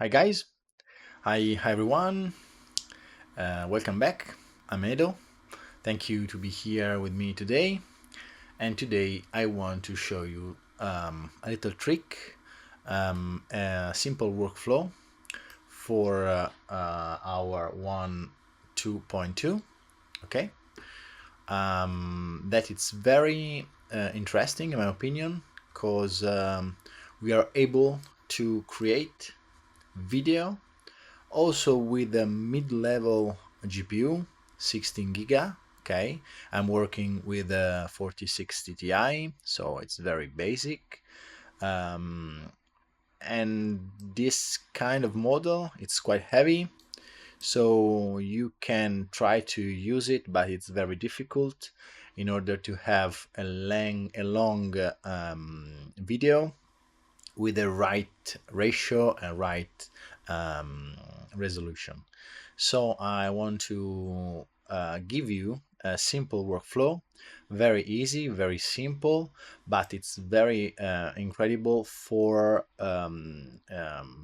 Hi guys, hi everyone. Welcome back. I'm Edo. Thank you to be here with me today. And today I want to show you a little trick, a simple workflow for our WAN 2.2. Okay, that it's very interesting in my opinion because we are able to create video also with a mid-level GPU, 16 giga. Okay, I'm working with a 4060 Ti, so it's very basic. Um, and this kind of model, it's quite heavy, so you can try to use it, but it's very difficult in order to have a long video with the right ratio and right resolution. So I want to give you a simple workflow, very easy, very simple, but it's very incredible for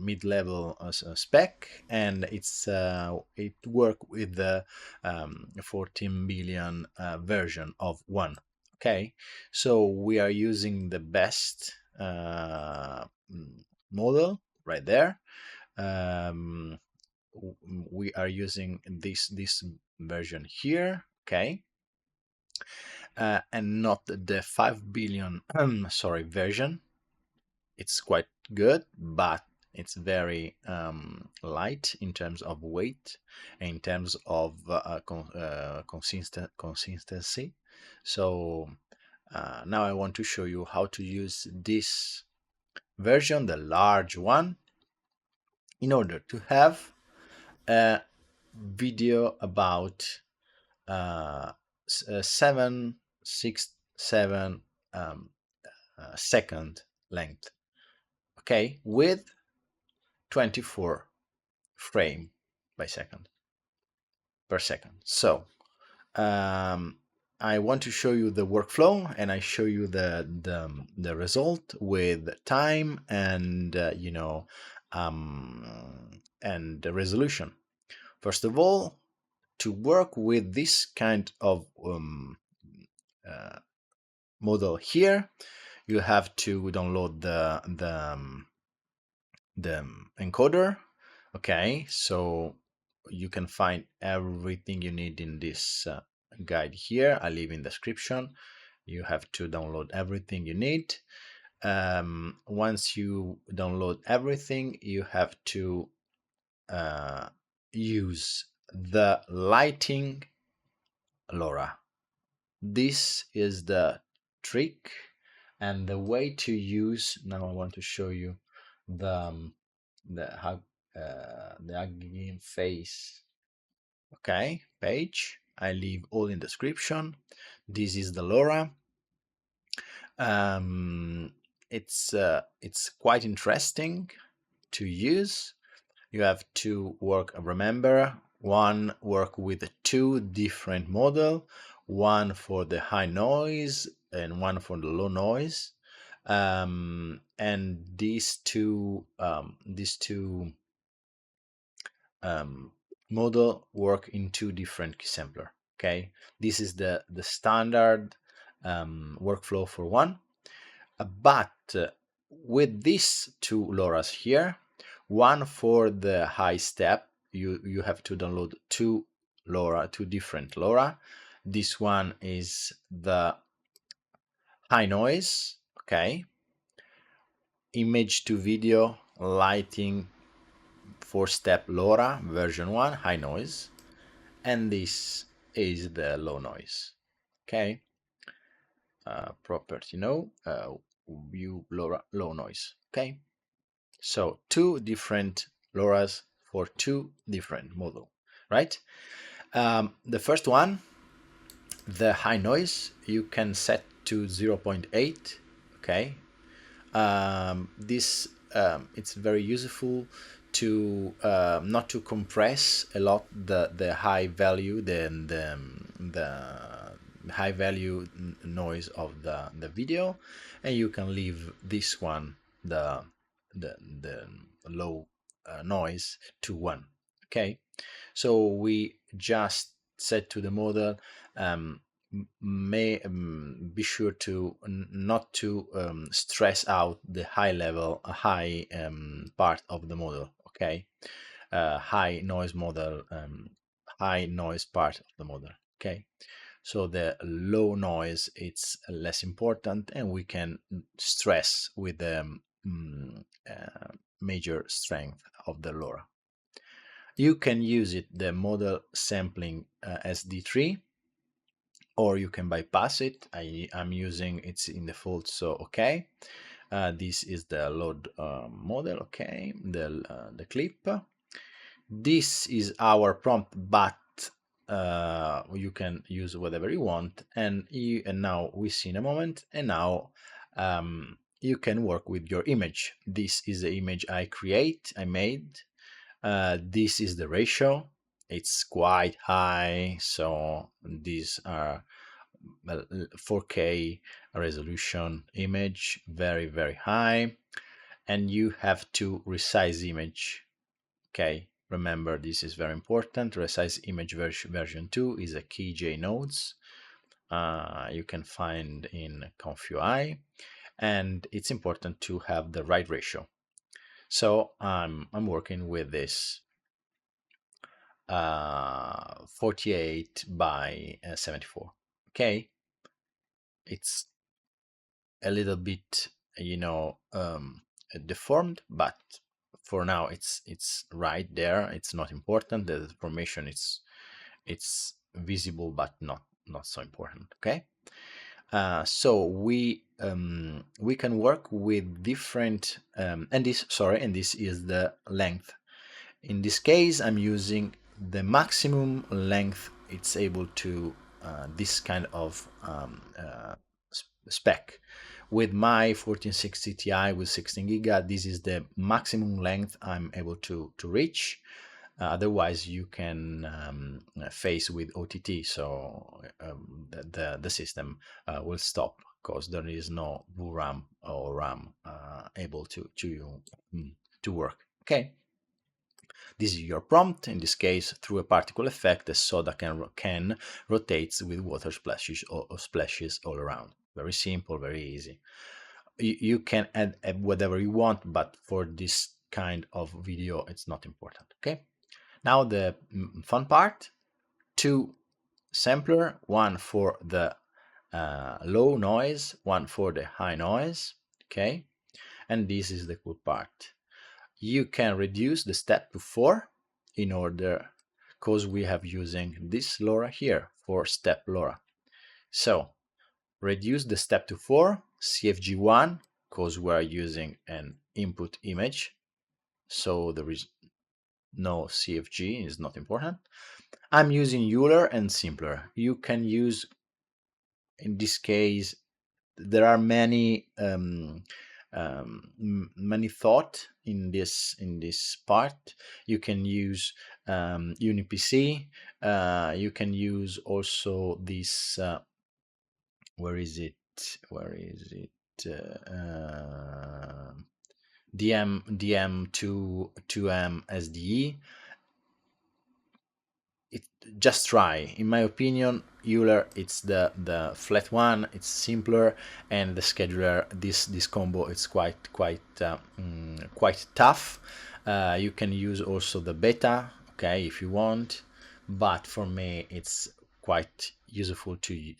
mid-level spec, and it work with the 14 billion version of one. Okay, so we are using the best model right there. Um, we are using this version here, okay, and not the 5 billion version. It's quite good, but it's very light in terms of weight and in terms of consistency. So now I want to show you how to use this version, the large one, in order to have a video about 767 second length, okay, with 24 frame by second per second. So um, I want to show you the workflow, and I show you the result with time and and the resolution. First of all, to work with this kind of uh, model here, you have to download the encoder. Okay, so you can find everything you need in this guide here. I leave in the description. You have to download everything you need. Once you download everything, you have to use the lighting LORA. This is the trick and the way to use. Now I want to show you the the Hugging Face, okay, page. I leave all in description. This is the LORA. um, it's quite interesting to use. You have to remember, work with two different model, one for the high noise and one for the low noise. And these two um, model work in two different Ksampler. Okay, this is the standard workflow for one. But with these two LORAs here, one for the high step, you have to download two different LORA. This one is the high noise, okay, image to video lighting 4-step LORA version 1 high noise, and this is the low noise. Okay, property view LORA low noise. Okay, so two different LORAs for two different model, right? The first one, the high noise, you can set to 0.8. Okay, this it's very useful to not to compress a lot the high value, the high value noise of the video, and you can leave this one, the low noise to 1. Okay, so we just said to the model, be sure to not to stress out the high part of the model. Okay, high noise model, high noise part of the model. Okay, so the low noise, it's less important, and we can stress with the major strength of the LoRa. You can use it, the model sampling as D3, or you can bypass it. I'm using it's in default, so okay. This is the load model. Okay, the clip. This is our prompt, but you can use whatever you want. And now we see in a moment. And now you can work with your image. This is the image I made. This is the ratio. It's quite high, so these are 4K resolution image, very, very high. And you have to resize image. Okay, remember, this is very important. Resize image version 2 is a key J nodes. You can find in ComfyUI, and it's important to have the right ratio. So I'm working with this 48 by 74. Okay, it's a little bit, deformed, but for now it's right there. It's not important. The deformation, it's visible, but not so important. Okay, so we can work with different and this is the length. In this case, I'm using the maximum length it's able to this kind of spec. With my 1460 Ti with 16 giga, this is the maximum length I'm able to reach. Otherwise, you can face with OTT, so the system will stop because there is no VRAM or RAM able to work. Okay. This is your prompt. In this case, through a particle effect, the soda can rotates with water splashes or splashes all around. Very simple, very easy. You can add whatever you want, but for this kind of video, it's not important. Okay. Now the fun part: 2 sampler, one for the low noise, one for the high noise. Okay, and this is the cool part. You can reduce the step to 4 in order, because we have using this LoRa here for step LoRa. So reduce the step to 4, CFG1, because we are using an input image, so there is no CFG, is not important. I'm using Euler and Simpler. You can use, in this case, there are many many thought in this part. You can use UniPC. You can use also this. Where is it? DM2M SDE. Just try. In my opinion, Euler, it's the flat one. It's simpler, and the scheduler, this combo, it's quite tough. You can use also the beta, okay, if you want, but for me it's quite useful to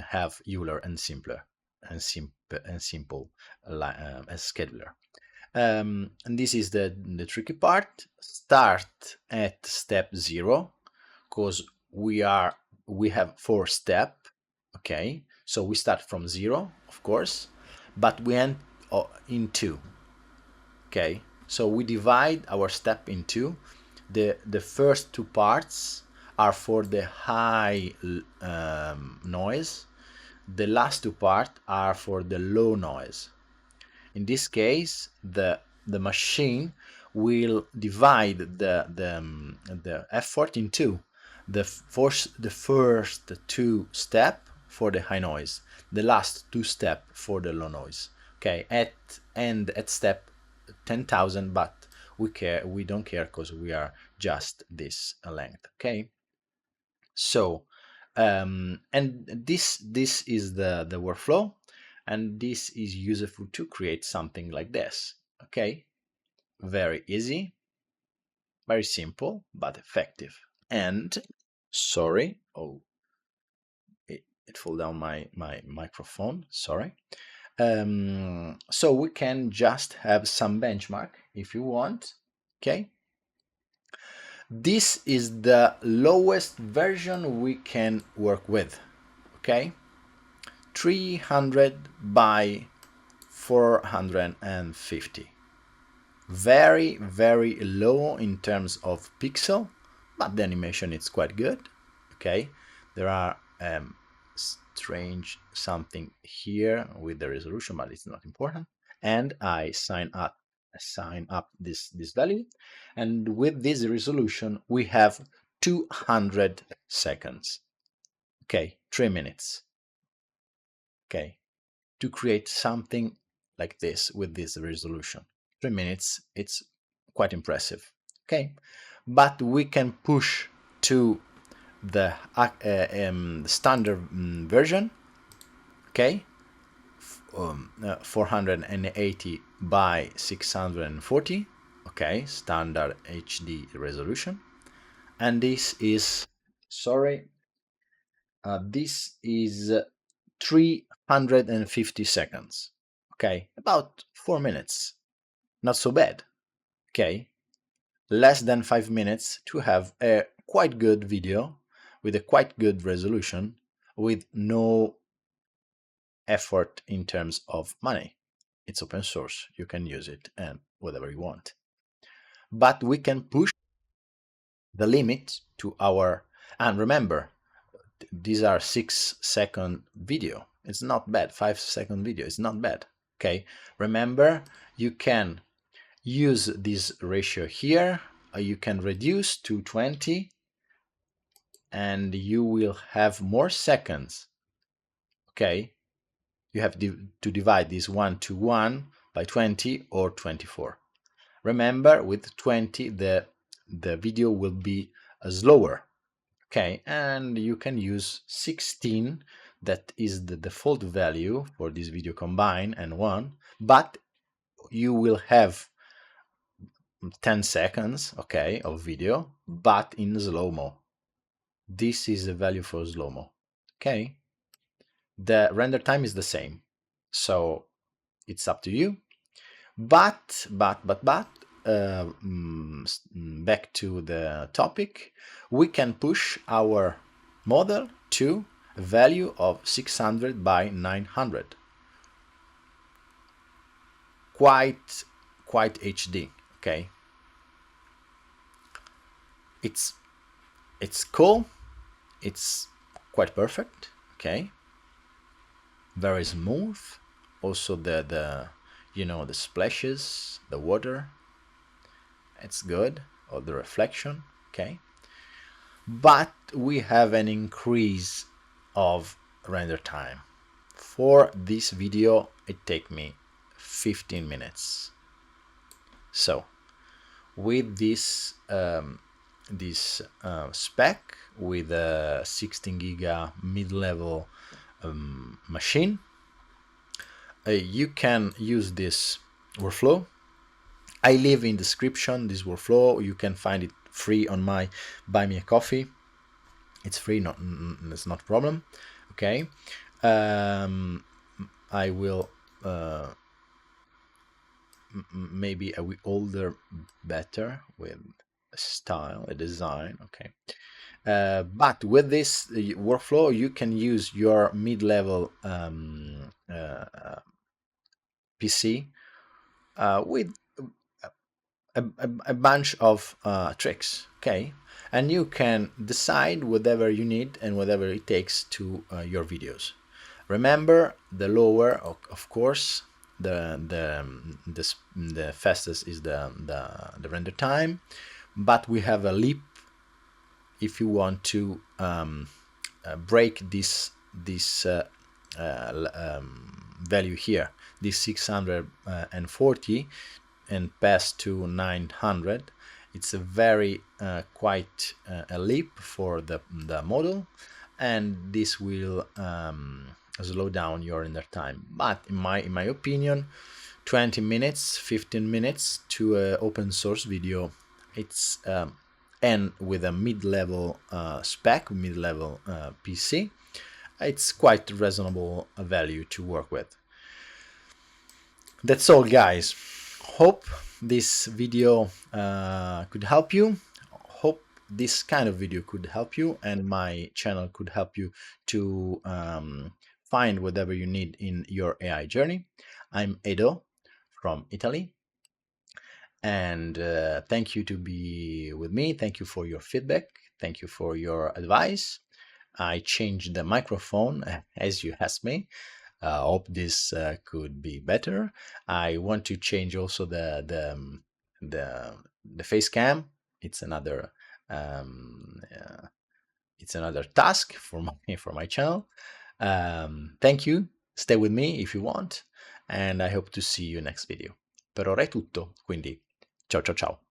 have Euler and simpler and simple as scheduler. And this is the tricky part. Start at step 0, because we have 4 steps. Okay, so we start from 0, of course, but we end in 2. Okay, so we divide our step in 2. The first 2 parts are for the high noise. The last 2 parts are for the low noise. In this case, the machine will divide the effort in 2. The first 2 steps for the high noise, the last 2 steps for the low noise. Okay, at step 10,000, but we don't care because we are just this length. Okay, so and this is the workflow, and this is useful to create something like this. Okay, very easy, very simple, but effective. And sorry, oh, it fell down my microphone, sorry. So we can just have some benchmark if you want. Okay, this is the lowest version we can work with. Okay, 300 by 450. Very low in terms of pixel, but the animation is quite good. Okay, there are strange something here with the resolution, but it's not important. And I sign up this value, and with this resolution we have 200 seconds. Okay, 3 minutes. Okay, to create something like this with this resolution. 3 minutes, it's quite impressive. Okay, but we can push to the standard version. Okay, 480 by 640. Okay, standard HD resolution, and this is this is 350 seconds. Okay, about 4 minutes. Not so bad. Okay, less than 5 minutes to have a quite good video with a quite good resolution with no effort in terms of money. It's open source, you can use it and whatever you want. But we can push the limit to our, and remember, these are 6-second video. It's not bad. 5-second video is not bad. Okay, remember, you can use this ratio here. You can reduce to 20 and you will have more seconds. Okay, you have to divide this 1:1 by 20 or 24. Remember, with 20 the video will be slower. Okay, and you can use 16, that is the default value for this video combine, and 1, but you will have 10 seconds, okay, of video, but in slow-mo. This is the value for slow-mo. Okay, the render time is the same, so it's up to you. But back to the topic, we can push our model to a value of 600 by 900. Quite HD. Okay, it's cool. It's quite perfect. Okay, very smooth. Also the you know, the splashes, the water, it's good, or the reflection. Okay, but we have an increase of render time. For this video it take me 15 minutes. So with this spec, with a 16 giga mid-level machine, you can use this workflow. I leave in description this workflow. You can find it free on my Buy Me a Coffee. It's free, it's not a problem. Okay, I will maybe a bit older better with a style, a design. Okay, but with this workflow you can use your mid-level PC with a bunch of tricks. Okay, and you can decide whatever you need and whatever it takes to your videos. Remember, the lower, of course, the fastest is the render time, but we have a leap if you want to break this value here, this 640, and pass to 900. It's a very quite a leap for the model, and this will slow down your render time. But in my opinion, 20 minutes, 15 minutes to an open source video, it's and with a mid-level spec, mid-level PC, it's quite reasonable value to work with. That's all, guys. Hope this video could help you. Hope this kind of video could help you, and my channel could help you to find whatever you need in your AI journey. I'm Edo from Italy, and thank you to be with me. Thank you for your feedback. Thank you for your advice. I changed the microphone as you asked me. Hope this could be better. I want to change also the face cam. It's another task for my channel. Thank you. Stay with me if you want, and I hope to see you next video. Per ora è tutto, quindi ciao ciao ciao.